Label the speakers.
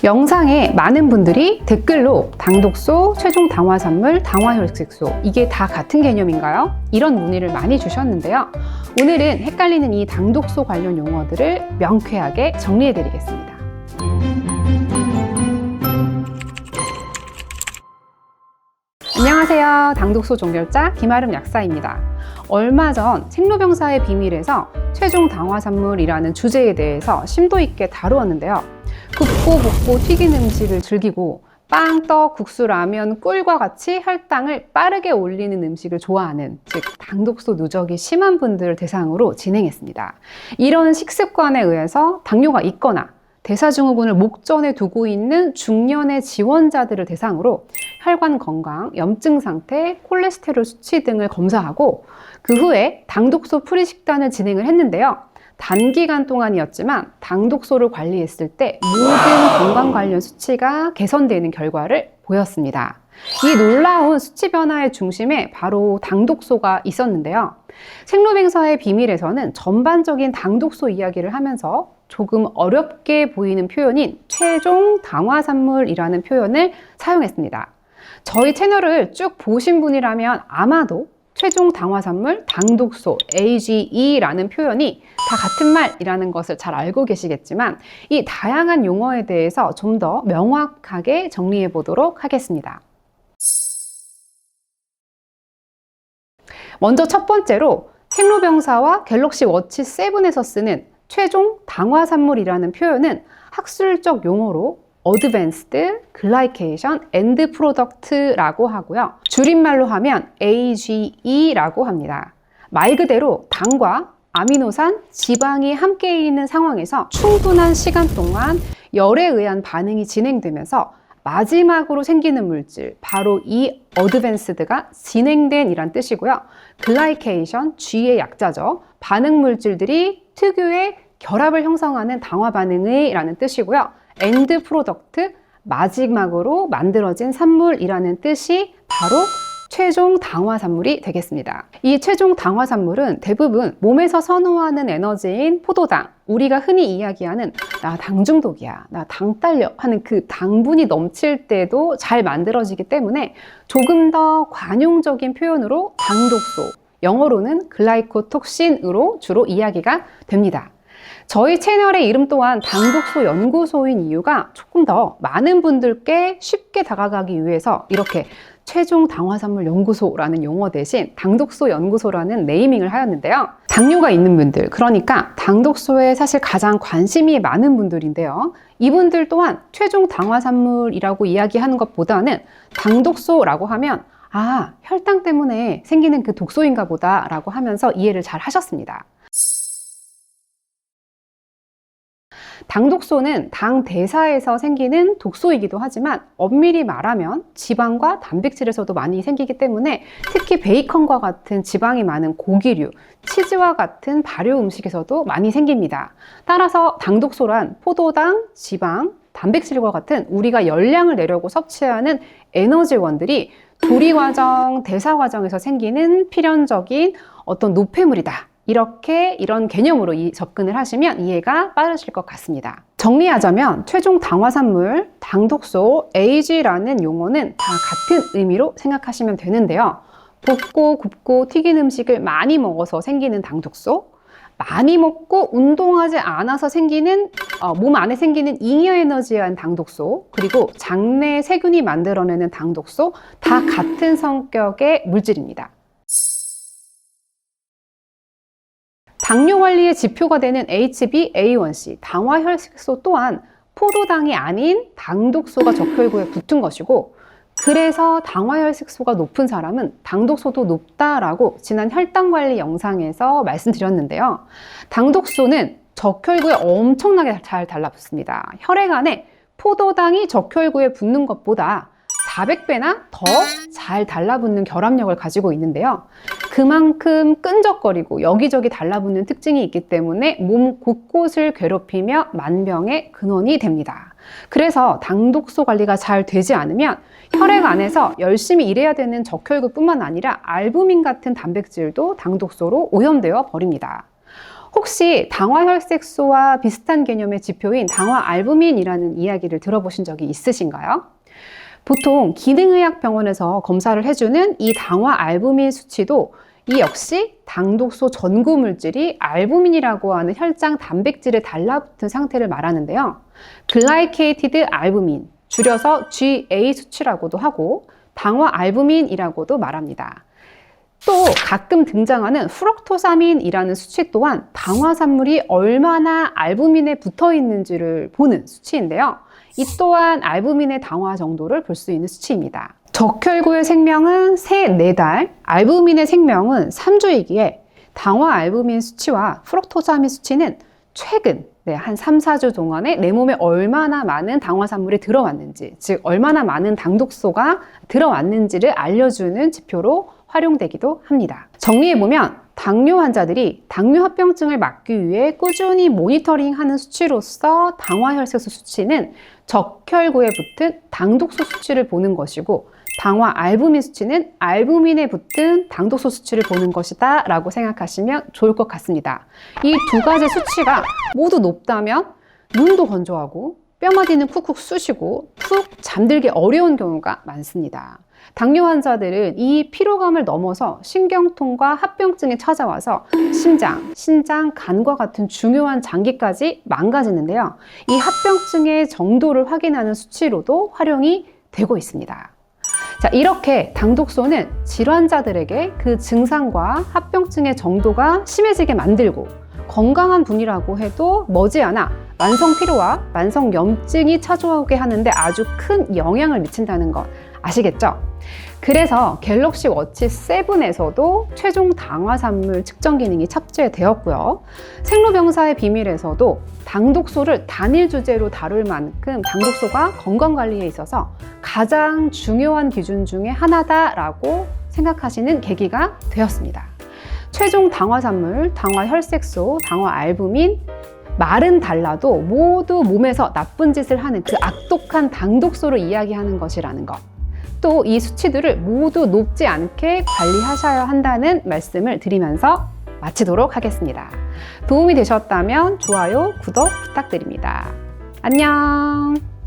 Speaker 1: 영상에 많은 분들이 댓글로 당독소, 최종 당화산물, 당화혈색소 이게 다 같은 개념인가요? 이런 문의를 많이 주셨는데요. 오늘은 헷갈리는 이 당독소 관련 용어들을 명쾌하게 정리해 드리겠습니다. 안녕하세요. 당독소 종결자 김아름 약사입니다. 얼마 전 생로병사의 비밀에서 최종 당화산물이라는 주제에 대해서 심도 있게 다루었는데요. 굽고 볶고 튀긴 음식을 즐기고 빵, 떡, 국수, 라면, 꿀과 같이 혈당을 빠르게 올리는 음식을 좋아하는, 즉 당독소 누적이 심한 분들을 대상으로 진행했습니다. 이런 식습관에 의해서 당뇨가 있거나 대사증후군을 목전에 두고 있는 중년의 지원자들을 대상으로 혈관 건강, 염증 상태, 콜레스테롤 수치 등을 검사하고 그 후에 당독소 프리 식단을 진행을 했는데요. 단기간 동안이었지만 당독소를 관리했을 때 모든 건강 관련 수치가 개선되는 결과를 보였습니다. 이 놀라운 수치 변화의 중심에 바로 당독소가 있었는데요. 생로병사의 비밀에서는 전반적인 당독소 이야기를 하면서 조금 어렵게 보이는 표현인 최종 당화산물이라는 표현을 사용했습니다. 저희 채널을 쭉 보신 분이라면 아마도 최종 당화산물, 당독소, AGE라는 표현이 다 같은 말이라는 것을 잘 알고 계시겠지만 이 다양한 용어에 대해서 좀 더 명확하게 정리해 보도록 하겠습니다. 먼저 첫 번째로 생로병사와 갤럭시 워치 7에서 쓰는 최종 당화산물이라는 표현은 학술적 용어로 Advanced Glycation End Product라고 하고요. 줄임말로 하면 AGE라고 합니다. 말 그대로 당과 아미노산, 지방이 함께 있는 상황에서 충분한 시간 동안 열에 의한 반응이 진행되면서 마지막으로 생기는 물질, 바로 이 Advanced가 진행된 이란 뜻이고요. Glycation, G의 약자죠. 반응 물질들이 특유의 결합을 형성하는 당화 반응의 라는 뜻이고요. End Product, 마지막으로 만들어진 산물이라는 뜻이 바로 최종 당화산물이 되겠습니다. 이 최종 당화산물은 대부분 몸에서 선호하는 에너지인 포도당, 우리가 흔히 이야기하는 나 당 중독이야, 나 당 딸려 하는 그 당분이 넘칠 때도 잘 만들어지기 때문에 조금 더 관용적인 표현으로 당독소, 영어로는 글라이코톡신으로 주로 이야기가 됩니다. 저희 채널의 이름 또한 당독소 연구소인 이유가 조금 더 많은 분들께 쉽게 다가가기 위해서 이렇게 최종 당화산물 연구소라는 용어 대신 당독소 연구소라는 네이밍을 하였는데요. 당뇨가 있는 분들, 그러니까 당독소에 사실 가장 관심이 많은 분들인데요. 이분들 또한 최종 당화산물이라고 이야기하는 것보다는 당독소라고 하면 아, 혈당 때문에 생기는 그 독소인가 보다 라고 하면서 이해를 잘 하셨습니다. 당독소는 당 대사에서 생기는 독소이기도 하지만 엄밀히 말하면 지방과 단백질에서도 많이 생기기 때문에 특히 베이컨과 같은 지방이 많은 고기류, 치즈와 같은 발효 음식에서도 많이 생깁니다. 따라서 당독소란 포도당, 지방, 단백질과 같은 우리가 열량을 내려고 섭취하는 에너지원들이 조리 과정, 대사 과정에서 생기는 필연적인 어떤 노폐물이다. 이런 개념으로 접근을 하시면 이해가 빠르실 것 같습니다. 정리하자면 최종 당화산물, 당독소, AG라는 용어는 다 같은 의미로 생각하시면 되는데요. 볶고 굽고 튀긴 음식을 많이 먹어서 생기는 당독소, 많이 먹고 운동하지 않아서 생기는 몸 안에 생기는 잉여 에너지에 의한 당독소, 그리고 장내 세균이 만들어내는 당독소 다 같은 성격의 물질입니다. 당뇨 관리의 지표가 되는 HbA1c, 당화혈색소 또한 포도당이 아닌 당독소가 적혈구에 붙은 것이고, 그래서 당화혈색소가 높은 사람은 당독소도 높다라고 지난 혈당관리 영상에서 말씀드렸는데요. 당독소는 적혈구에 엄청나게 잘 달라붙습니다. 혈액 안에 포도당이 적혈구에 붙는 것보다 400배나 더 잘 달라붙는 결합력을 가지고 있는데요. 그만큼 끈적거리고 여기저기 달라붙는 특징이 있기 때문에 몸 곳곳을 괴롭히며 만병의 근원이 됩니다. 그래서 당독소 관리가 잘 되지 않으면 혈액 안에서 열심히 일해야 되는 적혈구뿐만 아니라 알부민 같은 단백질도 당독소로 오염되어 버립니다. 혹시 당화혈색소와 비슷한 개념의 지표인 당화알부민이라는 이야기를 들어보신 적이 있으신가요? 보통 기능의학병원에서 검사를 해주는 이 당화알부민 수치도 이 역시 당독소 전구 물질이 알부민이라고 하는 혈장 단백질에 달라붙은 상태를 말하는데요. 글라이케이티드 알부민, 줄여서 GA 수치라고도 하고 당화알부민이라고도 말합니다. 또 가끔 등장하는 프럭토사민이라는 수치 또한 당화산물이 얼마나 알부민에 붙어 있는지를 보는 수치인데요. 이 또한 알부민의 당화 정도를 볼 수 있는 수치입니다. 적혈구의 생명은 3, 4달, 알부민의 생명은 3주이기에 당화 알부민 수치와 프럭토사민 수치는 최근 한 3, 4주 동안에 내 몸에 얼마나 많은 당화산물이 들어왔는지, 즉 얼마나 많은 당독소가 들어왔는지를 알려주는 지표로 활용되기도 합니다. 정리해보면 당뇨 환자들이 당뇨 합병증을 막기 위해 꾸준히 모니터링하는 수치로서 당화혈색소 수치는 적혈구에 붙은 당독소 수치를 보는 것이고 당화 알부민 수치는 알부민에 붙은 당독소 수치를 보는 것이다 라고 생각하시면 좋을 것 같습니다. 이 두 가지 수치가 모두 높다면 눈도 건조하고 뼈마디는 쿡쿡 쑤시고 푹 잠들기 어려운 경우가 많습니다. 당뇨 환자들은 이 피로감을 넘어서 신경통과 합병증이 찾아와서 심장, 신장, 간과 같은 중요한 장기까지 망가지는데요. 이 합병증의 정도를 확인하는 수치로도 활용이 되고 있습니다. 자, 이렇게 당독소는 질환자들에게 그 증상과 합병증의 정도가 심해지게 만들고 건강한 분이라고 해도 머지않아 만성 피로와 만성 염증이 찾아오게 하는데 아주 큰 영향을 미친다는 것 아시겠죠? 그래서 갤럭시 워치 7에서도 최종 당화산물 측정 기능이 탑재되었고요. 생로병사의 비밀에서도 당독소를 단일 주제로 다룰 만큼 당독소가 건강관리에 있어서 가장 중요한 기준 중에 하나다라고 생각하시는 계기가 되었습니다. 최종 당화산물, 당화혈색소, 당화알부민, 말은 달라도 모두 몸에서 나쁜 짓을 하는 그 악독한 당독소를 이야기하는 것이라는 것. 또 이 수치들을 모두 높지 않게 관리하셔야 한다는 말씀을 드리면서 마치도록 하겠습니다. 도움이 되셨다면 좋아요, 구독 부탁드립니다. 안녕!